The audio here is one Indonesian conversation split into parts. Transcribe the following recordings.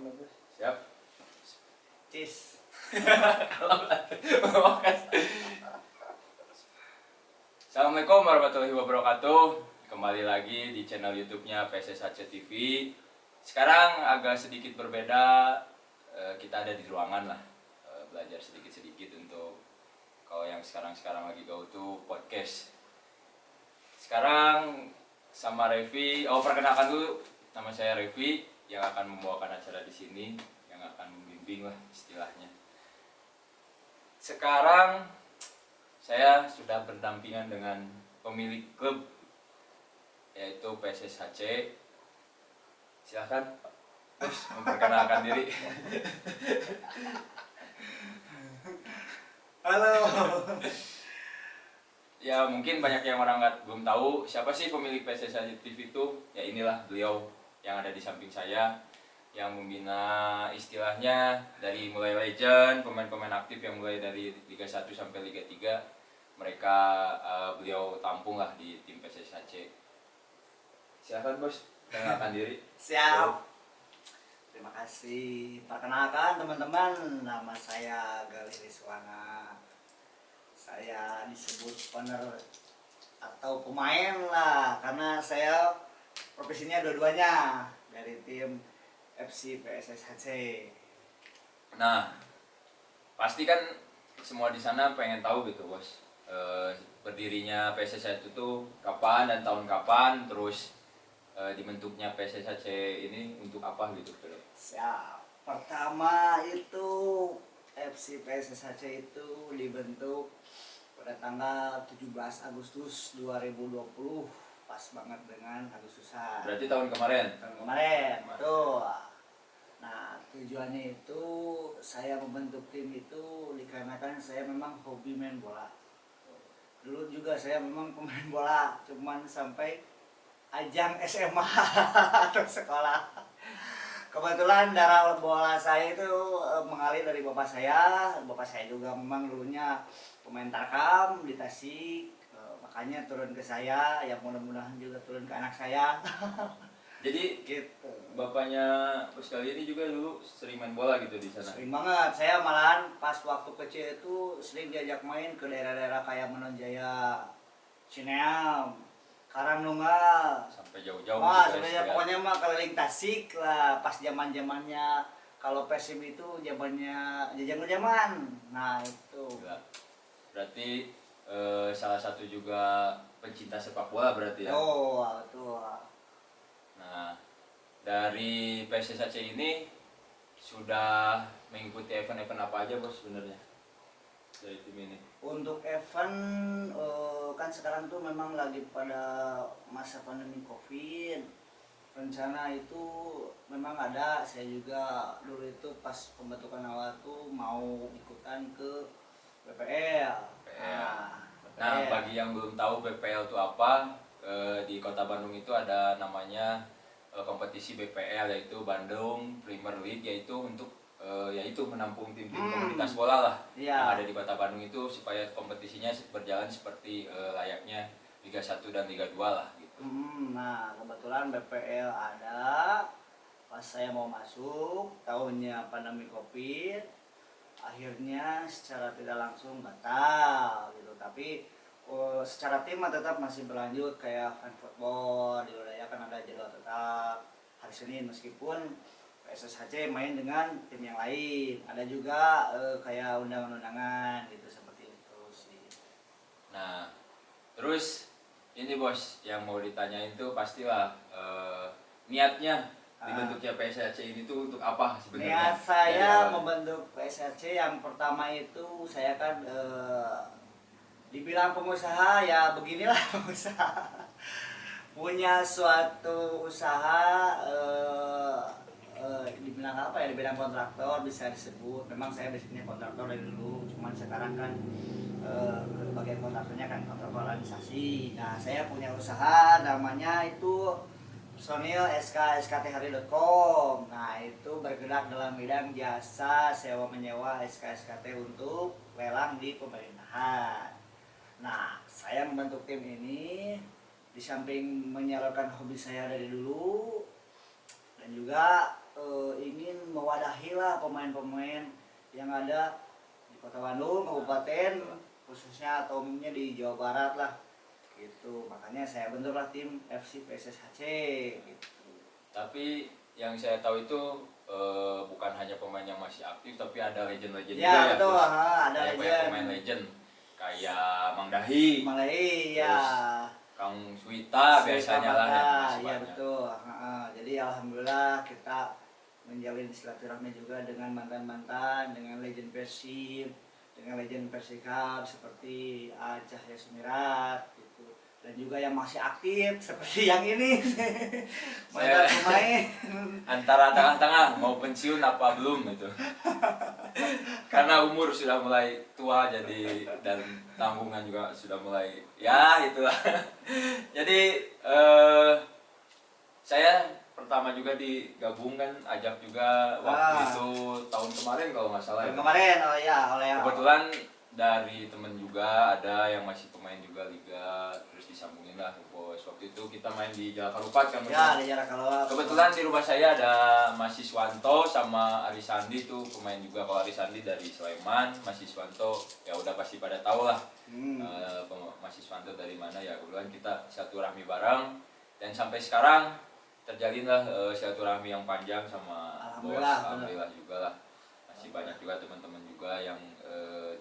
Pertama bos. Siap. Cis. Assalamualaikum warahmatullahi wabarakatuh. Kembali lagi di channel YouTube-nya PSSHC TV. Sekarang agak sedikit berbeda. Kita ada di ruangan lah. Belajar sedikit-sedikit untuk kalau yang sekarang lagi go to podcast. Sekarang sama Revi. Perkenalkan dulu. Nama saya Revi yang akan membawakan acara di sini, yang akan membimbing lah istilahnya. Sekarang saya sudah berdampingan dengan pemilik klub yaitu PSSHC. Silakan Bos memperkenalkan diri. Halo. Ya mungkin banyak yang orang belum tahu siapa sih pemilik PSSHC TV itu. Ya inilah beliau yang ada di samping saya, yang membina istilahnya dari mulai legend, pemain-pemain aktif yang mulai dari Liga 1 sampai Liga 3. Mereka beliau tampung lah di tim PSSHC. Silakan Bos, perkenalkan diri. Siap. Terima kasih. Perkenalkan teman-teman, nama saya Galih Rizwana. Saya disebut owner atau pemain lah, karena saya profesinya dua-duanya dari tim FC PSSHC. Nah, pasti kan semua di sana pengen tahu gitu Bos, berdirinya PSSHC itu kapan dan tahun kapan, terus dibentuknya PSSHC ini untuk apa gitu. Siap. Pertama itu FC PSSHC itu dibentuk pada tanggal 17 Agustus 2020, pas banget dengan Agustusan. Berarti tahun kemarin. Betul. Nah, tujuannya itu saya membentuk tim itu dikarenakan saya memang hobi main bola. Dulu juga saya memang pemain bola, cuman sampai ajang SMA atau sekolah. Kebetulan darah bola saya itu mengalir dari bapak saya. Bapak saya juga memang dulunya pemain Tarkam di Tasik. Makanya turun ke saya, ya mudah-mudahan juga turun ke anak saya. Jadi Gitu. bapaknya Bos kali ini juga dulu sering main bola gitu di sana. Sering banget. Saya malahan pas waktu kecil itu sering diajak main ke daerah-daerah kayak Menonjaya, Cineam, Karangnunggal. Sampai jauh-jauh Wah, gitu sebenarnya ya. pokoknya mah keliling Tasik lah, pas zaman-zamannya kalau Persib itu zamannya Jajang. Nah, itu. Gila. Berarti salah satu juga pencinta sepak bola berarti ya. Oh, itu. Nah, dari PSSHC ini sudah mengikuti event-event apa aja Bos sebenarnya dari tim ini? Untuk event kan sekarang tuh memang lagi pada masa pandemi Covid. Rencana itu memang ada, saya juga dulu itu pas pembentukan awal tuh mau ikutan ke BPL. Nah, bagi yang belum tahu BPL itu apa, di Kota Bandung itu ada namanya kompetisi BPL, yaitu Bandung Premier League, yaitu untuk yaitu menampung tim-tim komunitas bola lah yang ada di Kota Bandung itu, supaya kompetisinya berjalan seperti layaknya Liga 1 dan Liga 2 lah gitu. Nah, kebetulan BPL ada pas saya mau masuk, tahunnya pandemi Covid. Akhirnya secara tidak langsung batal gitu, tapi secara tim tetap masih berlanjut kayak fan football di wilayah kan ada jadwal tetap hari Senin, meskipun PSSHC main dengan tim yang lain, ada juga kayak undangan-undangan gitu, seperti itu sih. Nah, terus ini Bos yang mau ditanyain tuh pastilah niatnya dibentuknya PSSHC ini tuh untuk apa sebenarnya? Niat saya membentuk PSSHC yang pertama itu saya kan dibilang pengusaha, ya beginilah pengusaha. Punya suatu usaha, dibilang apa ya, dibilang kontraktor bisa disebut. Memang saya basicnya kontraktor dari dulu, cuman sekarang kan bagian kontraktornya kan kontraktor organisasi. Nah, saya punya usaha namanya itu Personil SKSKTHari.com. Nah, itu bergerak dalam bidang jasa sewa menyewa SKSKT untuk lelang di pemerintahan. Nah, saya membentuk tim ini di samping menyalurkan hobi saya dari dulu, dan juga ingin mewadahi lah pemain-pemain yang ada di Kota Bandung, kabupaten, khususnya atau umumnya di Jawa Barat lah gitu. Makanya saya bentuklah tim FC PSSHC gitu. Tapi yang saya tahu itu bukan hanya pemain yang masih aktif, tapi ada legend-legend Ya, juga ya. betul, Terus ada kayak legend. pemain legend kayak Mang Dahi, Malai ya. terus Kang Suwita biasanya lah yang masih ya banyak. betul. Jadi alhamdulillah kita menjalin silaturahmi juga dengan mantan-mantan, dengan legend Persib, dengan legend Persikab seperti Cahya Sumirat gitu. Dan juga yang masih aktif seperti yang ini. Mantan pemain Antara tengah-tengah mau pensiun apa belum itu. Karena umur sudah mulai tua jadi dan tanggungan juga sudah mulai ya itulah. Jadi saya pertama juga digabungkan, ajak juga waktu itu tahun kemarin kalau nggak salah ya. kemarin oleh Kebetulan dari temen juga ada yang masih pemain juga liga, terus disambungin lah bos. Waktu itu kita main di Jalan Karupat kan. Ya, di Jalan Karupat. Kebetulan di rumah saya ada Mas Siswanto sama Arisandi tuh pemain juga. Kalau Arisandi dari Sleman, Mas Siswanto ya udah pasti pada tahu lah. Mas Siswanto dari mana ya. Kebetulan kita silaturahmi bareng dan sampai sekarang terjalinlah silaturahmi yang panjang sama bos. Alhamdulillah juga lah. Masih banyak juga teman-teman juga yang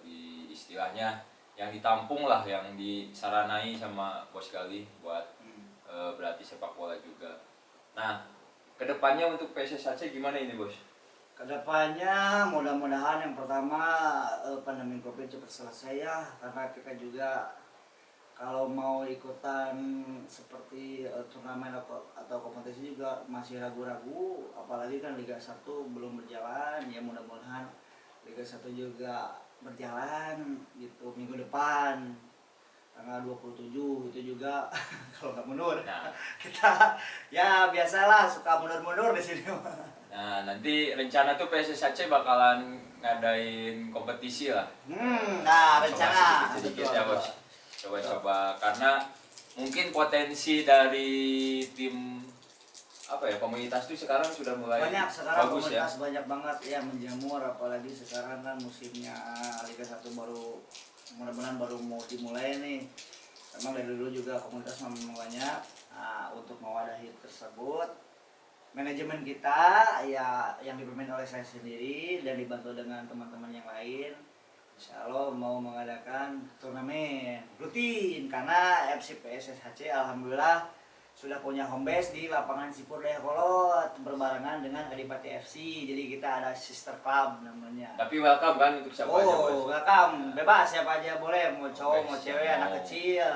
di istilahnya yang ditampung lah, yang disaranai sama Bos Gali buat berarti sepak bola juga. Nah, kedepannya untuk PSSHC gimana ini Bos? Kedepannya mudah-mudahan yang pertama pandemi Covid cepat selesai ya, karena kita juga kalau mau ikutan seperti turnamen atau kompetisi juga masih ragu-ragu, apalagi kan Liga 1 belum berjalan. Ya mudah-mudahan Liga 1 juga berjalan gitu minggu depan tanggal 27 itu juga. Kalau nggak mundur kita ya biasalah suka mundur-mundur di sini. Nah, nanti rencana tuh PSSHC bakalan ngadain kompetisi lah. Nah, rencana sedikit ya Bos. Coba-coba karena mungkin potensi dari tim apa ya, komunitas itu sekarang sudah mulai banyak, sekarang bagus komunitas ya. banyak banget ya menjamur, apalagi sekarang kan musimnya Liga 1 baru mudah-mudahan baru mau dimulai nih. Memang dari dulu juga komunitas memang banyak. Untuk mewadahi tersebut manajemen kita ya yang dipimpin oleh saya sendiri dan dibantu dengan teman-teman yang lain, insya Allah mau mengadakan turnamen rutin, karena FC PSSHC alhamdulillah sudah punya home base di lapangan Sipur Dayakolot berbarengan dengan Adipati FC. Jadi kita ada sister club namanya. Tapi welcome kan untuk siapa aja Bos? Welcome, bebas siapa aja boleh, mau cowok mau cewek, anak kecil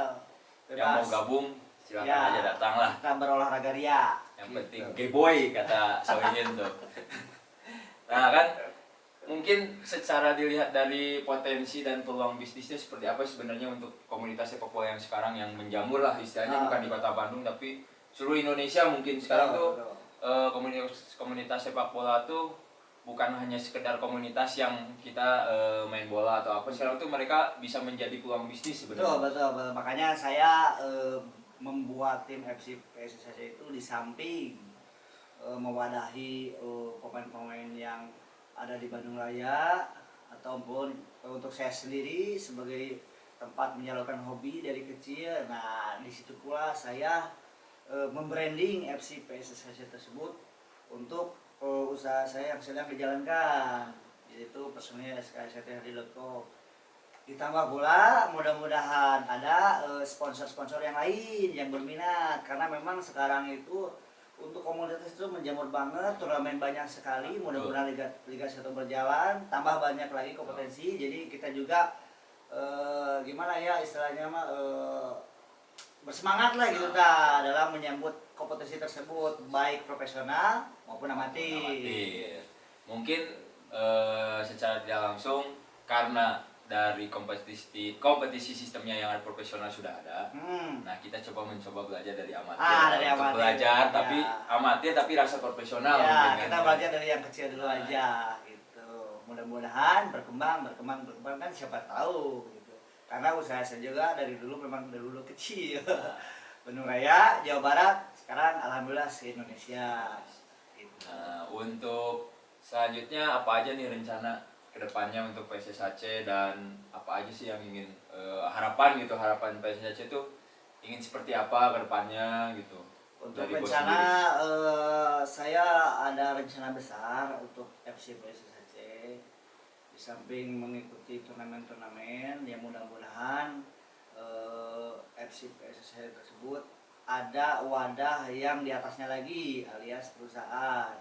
bebas. Yang mau gabung silakan ya, aja datang lah. Kita berolahraga ria. Yang gitu. penting gayboy kata Soihin tuh. Nah kan mungkin secara dilihat dari potensi dan peluang bisnisnya seperti apa sebenarnya untuk komunitas sepak bola yang sekarang yang menjamur lah istilahnya, bukan di Kota Bandung tapi seluruh Indonesia mungkin sekarang tuh komunitas sepak bola tuh bukan hanya sekedar komunitas yang kita main bola atau apa, sekarang tuh mereka bisa menjadi peluang bisnis sebenarnya. Betul. Makanya saya membuat tim FC PSSHC itu di samping mewadahi pemain-pemain yang ada di Bandung Raya, ataupun untuk saya sendiri sebagai tempat menyalurkan hobi dari kecil. Nah, di situ pula saya membranding FC PSSHC tersebut untuk usaha saya yang sedang dijalankan, yaitu personil SKST.co. Ditambah pula mudah-mudahan ada sponsor-sponsor yang lain yang berminat, karena memang sekarang itu untuk komunitas itu menjamur banget, turnamen banyak sekali. Mudah-mudahan Liga 1 berjalan, tambah banyak lagi kompetensi. Jadi kita juga gimana ya istilahnya mah bersemangat lah gitu dalam menyambut kompetisi tersebut, baik profesional maupun amatir. Mungkin secara tidak langsung karena dari kompetisi sistemnya yang profesional sudah ada. Nah, kita mencoba belajar dari amatir. Belajar tapi amatir tapi rasa profesional. Ya, kita belajar dari yang kecil dulu aja gitu. Mudah-mudahan berkembang kan siapa tahu gitu. Karena usaha saya juga dari dulu memang dari dulu kecil. Bandung Raya, Jawa Barat, sekarang alhamdulillah se-Indonesia gitu. Nah, untuk selanjutnya apa aja nih rencana kedepannya untuk PSSHC, dan apa aja sih yang ingin harapan PSSHC itu ingin seperti apa kedepannya gitu. Untuk Dari bos rencana sendiri. saya ada rencana besar untuk FC PSSHC. Di samping mengikuti turnamen-turnamen yang mudah-mudahan FC PSSHC tersebut ada wadah yang di atasnya lagi alias perusahaan.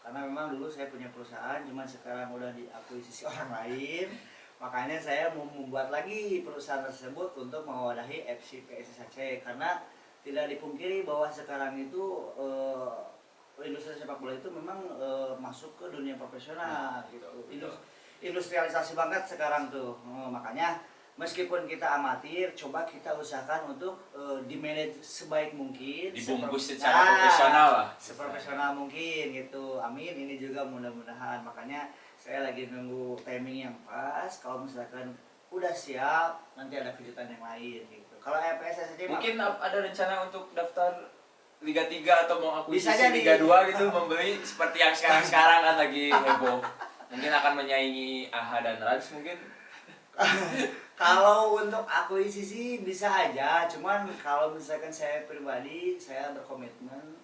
Karena memang dulu saya punya perusahaan, cuman sekarang udah diakuisisi orang lain. Makanya saya mau membuat lagi perusahaan tersebut untuk mewadahi FC PSSHC, karena tidak dipungkiri bahwa sekarang itu industri sepak bola itu memang masuk ke dunia profesional gitu. Industrialisasi banget sekarang tuh. Makanya meskipun kita amatir, coba kita usahakan untuk di-manage sebaik mungkin, Dibungkus secara profesional lah. seprofesional mungkin gitu. Amin, ini juga mudah-mudahan. Makanya saya lagi nunggu timing yang pas. Kalau misalkan udah siap, nanti ada kejutan yang lain gitu. Kalau PSSHC Mungkin ada rencana untuk daftar Liga 3 atau mau Bisa akuisisi jadi. Liga 2 gitu, membeli seperti yang sekarang kan lagi heboh. Mungkin akan menyaingi AHA dan Rans mungkin. kalau untuk akuisisi bisa aja, cuman kalau misalkan saya pribadi, saya berkomitmen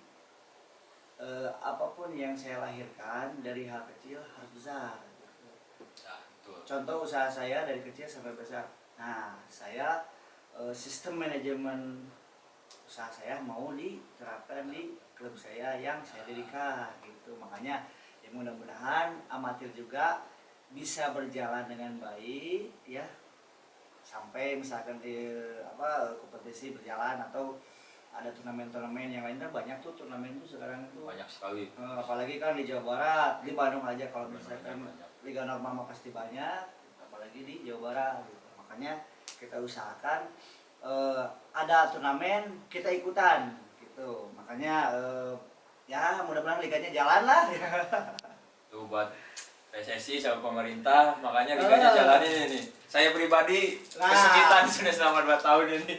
apapun yang saya lahirkan dari hal kecil harus besar. Nah, betul. Contoh usaha saya dari kecil sampai besar. Nah, saya sistem manajemen usaha saya mau diterapkan di klub saya yang saya dirikan gitu. Makanya ya mudah-mudahan amatir juga bisa berjalan dengan baik ya, sampai misalkan kompetisi berjalan atau ada turnamen-turnamen yang lainnya. Banyak tuh turnamen tuh sekarang itu Banyak sekali. apalagi kan di Jawa Barat, di Bandung aja kalau misalkan Banyak. liga normal mah pasti banyak, apalagi di Jawa Barat gitu. Makanya kita usahakan ada turnamen kita ikutan gitu. Makanya ya mudah-mudahan liganya jalan lah. Tuh buat PSSI sama pemerintah, makanya liganya jalanin ini. Saya pribadi kesulitan sudah selama 2 tahun ini.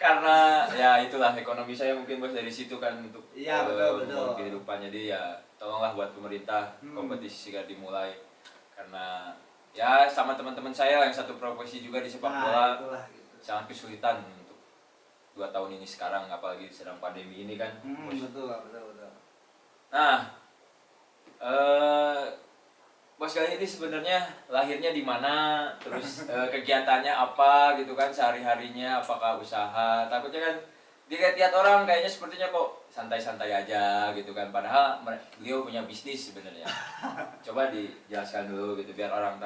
Karena ya itulah ekonomi saya mungkin bos dari situ kan untuk Iya, betul. kehidupan. Jadi ya tolonglah buat pemerintah kompetisi segera dimulai. Karena ya sama teman-teman saya yang satu profesi juga di sepak bola, itulah, gitu. sangat kesulitan untuk 2 tahun ini sekarang, apalagi sedang pandemi ini kan. Betul. Nah, bos kali ini sebenarnya lahirnya di mana, terus kegiatannya apa gitu kan, sehari-harinya apakah usaha. Takutnya kan dilihat-lihat orang kayaknya sepertinya kok santai-santai aja gitu kan, padahal beliau punya bisnis sebenarnya. Coba dijelaskan dulu gitu biar orang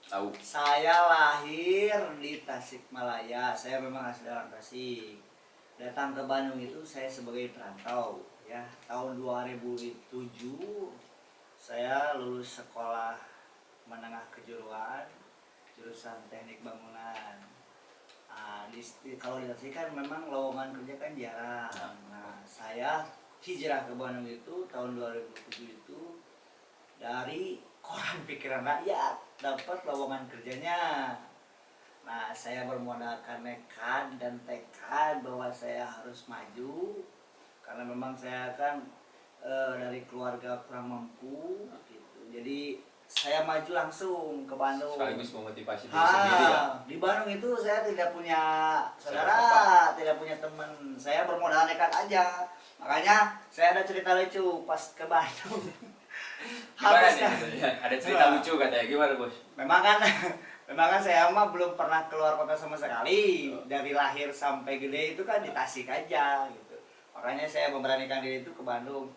tahu. Saya lahir di Tasikmalaya. Saya memang asli orang Tasik. Datang ke Bandung itu saya sebagai perantau ya. Tahun 2007 saya lulus sekolah menengah kejuruan jurusan teknik bangunan. Kalau di Tasik kan memang lowongan kerja kan jarang. Nah, saya hijrah ke Bandung itu tahun 2007 itu dari koran pikiran rakyat, dapat lowongan kerjanya. Nah, saya bermodalkan nekat dan tekad bahwa saya harus maju, karena memang saya kan dari keluarga kurang mampu gitu. Jadi saya maju langsung ke Bandung. Sekaligus memotivasi diri sendiri ya. Di Bandung itu saya tidak punya saudara, tidak punya teman. Saya bermodal nekat aja. Makanya saya ada cerita lucu pas ke Bandung. Gimana nih? Ada cerita lucu katanya, gimana bos? Memang kan saya mah belum pernah keluar kota sama sekali. Dari lahir sampai gede itu kan di Tasik aja gitu. Makanya saya memberanikan diri itu ke Bandung.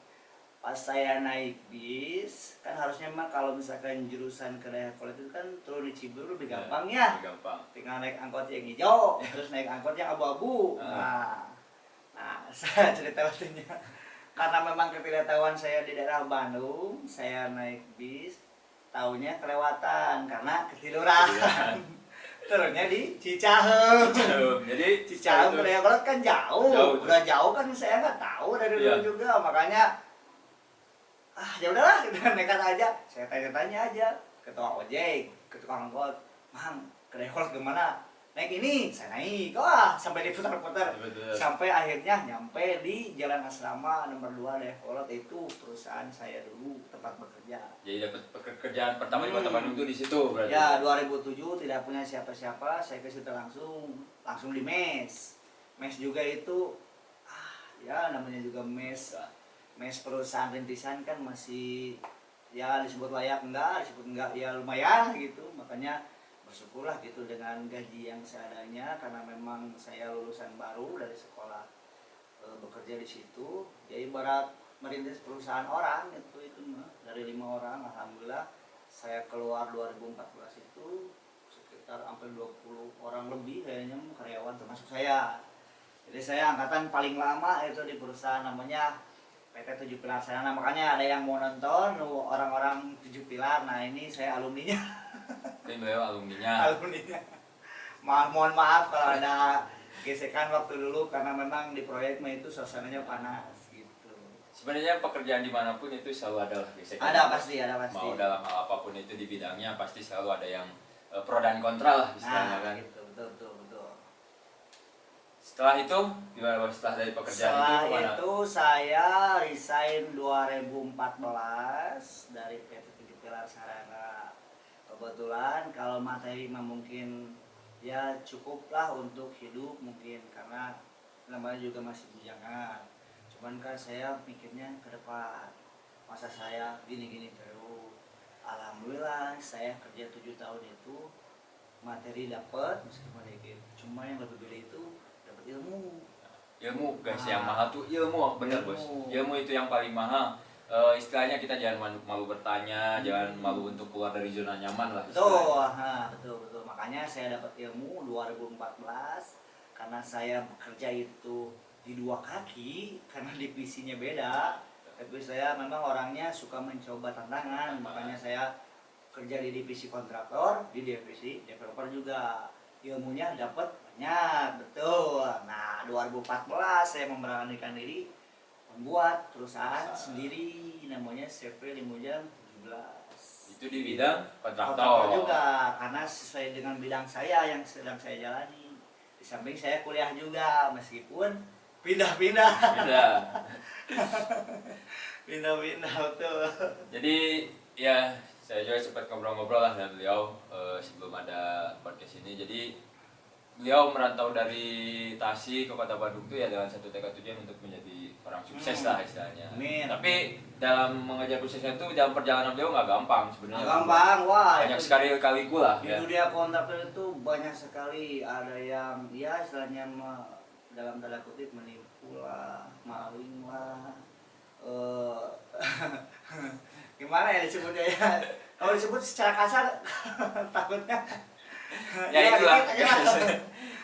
Pas saya naik bis, kan harusnya mah kalau misalkan jurusan ke daerah kolot itu kan turun di Cibubur lebih gampang ya. Lebih gampang. Tinggal naik angkot yang hijau, terus naik angkot yang abu-abu. Nah, saya cerita lucunya. Karena memang ketidaktahuan saya di daerah Bandung, saya naik bis, taunya kelewatan karena ketiduran. Turunnya di Cicahem. Jadi Cicahem ke daerah kolot kan jauh. Udah jauh kan saya nggak tahu dari dulu juga, makanya ya udahlah, kita nekat aja. Saya tanya-tanya aja ke tukang ojek, ke tukang angkot, "Mang, ke Depok gimana?" "Naik ini." Saya naik. Wah, sampai diputar-putar. Sampai akhirnya nyampe di Jalan Asrama nomor 2 Depok. Itu perusahaan saya dulu tempat bekerja. Jadi dapat pekerjaan pertama di Kota Bandung tuh di situ berarti. Ya 2007 tidak punya siapa-siapa, saya ke situ langsung di mes. Mes juga itu ya namanya juga mes. Mes perusahaan rintisan kan masih ya disebut layak enggak, disebut enggak ya lumayan gitu. Makanya bersyukurlah gitu dengan gaji yang seadanya karena memang saya lulusan baru dari sekolah bekerja di situ. Ya ibarat merintis perusahaan orang itu mah dari 5 orang alhamdulillah saya keluar 2014 itu sekitar hampir 20 orang lebih kayaknya karyawan termasuk saya. Jadi saya angkatan paling lama itu di perusahaan namanya PT 7 Pilar Sarana. Makanya ada yang mau nonton orang-orang 7 Pilar. Nah, ini saya alumninya. Ini beliau alumninya. Alumninya. Mohon maaf kalau ada gesekan waktu dulu karena memang di proyek mah itu suasananya panas. Sebenarnya pekerjaan dimanapun itu selalu ada lah gesekan. Ada pasti. Mau dalam hal apapun itu di bidangnya pasti selalu ada yang pro dan kontra lah istilahnya kan. Gitu, betul. Setelah itu gimana Bos? Setelah dari pekerjaan Setelah itu itu saya resign 2014 dari PT 7 Pilar Sarana. Kebetulan kalau materi mungkin ya cukuplah untuk hidup mungkin karena namanya juga masih bujangan. Cuman kan saya pikirnya ke depan masa saya gini-gini terus. Alhamdulillah saya kerja 7 tahun itu materi dapat meskipun dikit. Cuma yang lebih gede itu dapat ilmu guys yang mahal tuh ilmu bener Bos. Ilmu itu yang paling mahal. Istilahnya kita jangan malu bertanya, jangan malu untuk keluar dari zona nyaman lah. Betul. Makanya saya dapat ilmu 2014 karena saya bekerja itu di 2 kaki karena divisinya beda. Tapi saya memang orangnya suka mencoba tantangan, makanya saya kerja di divisi kontraktor, di divisi developer juga. Ilmunya dapat banyak, betul. Nah, 2014 saya memberanikan diri membuat perusahaan sendiri namanya CV Limujang 17. Itu di bidang kontraktor juga karena sesuai dengan bidang saya yang sedang saya jalani. Di samping saya kuliah juga meskipun pindah-pindah betul. Jadi ya saya juga sempat ngobrol-ngobrol lah dengan beliau sebelum ada podcast ini. Jadi beliau merantau dari Tasik ke Kota Bandung tuh ya dengan satu tekad tujuan untuk menjadi orang sukses lah istilahnya. Amin. Tapi dalam mengejar suksesnya itu dalam perjalanan beliau nggak gampang sebenarnya. Wah. Banyak sekali kali-kaliku lah. Di dunia kontraktor itu banyak sekali, ada yang ya istilahnya dalam tanda kutip menipu lah, maling lah. Gimana ya disebutnya ya? Kalau disebut secara kasar takutnya. Ya itulah.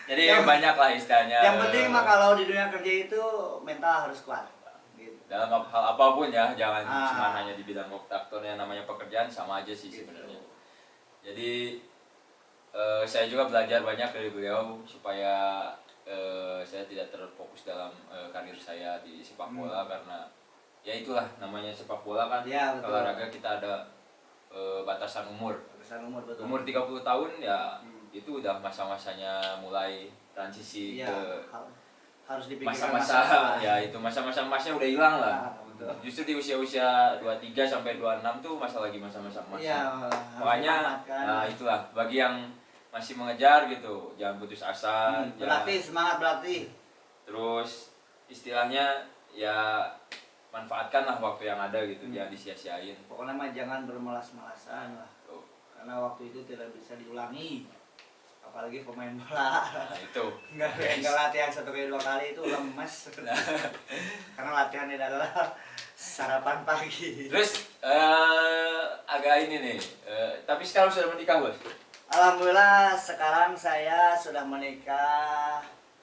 Jadi banyak lah istilahnya. Yang penting mah kalau di dunia kerja itu mental harus kuat. Gitu. Dalam hal apapun ya, jangan cuma hanya di bidang kontraktor yang namanya pekerjaan sama aja sih sebenarnya. Jadi saya juga belajar banyak dari beliau supaya saya tidak terfokus dalam karir saya di sepak bola karena ya itulah namanya sepak bola kan ya, olahraga kita ada batasan umur. Betul. Umur 30 tahun ya itu udah masa-masanya mulai transisi ya, ke harus dipikirkan masa-masa ya itu masa-masa emasnya udah hilang lah. Justru di usia-usia 23 sampai 26 tuh masa masa-masa emas. Ya, makanya nah itulah bagi yang masih mengejar gitu, jangan putus asa. Semangat berarti. Terus istilahnya ya manfaatkanlah waktu yang ada gitu, jangan disia-siain. Pokoknya mah jangan bermalas-malasan lah. Karena waktu itu tidak bisa diulangi. Apalagi pemain bola. Nah, itu. Enggak latihan 1 kali 2 kali itu lemes. Karena latihan ini adalah sarapan pagi. Terus agak ini nih. Tapi sekarang sudah menikah, Bos? Alhamdulillah sekarang saya sudah menikah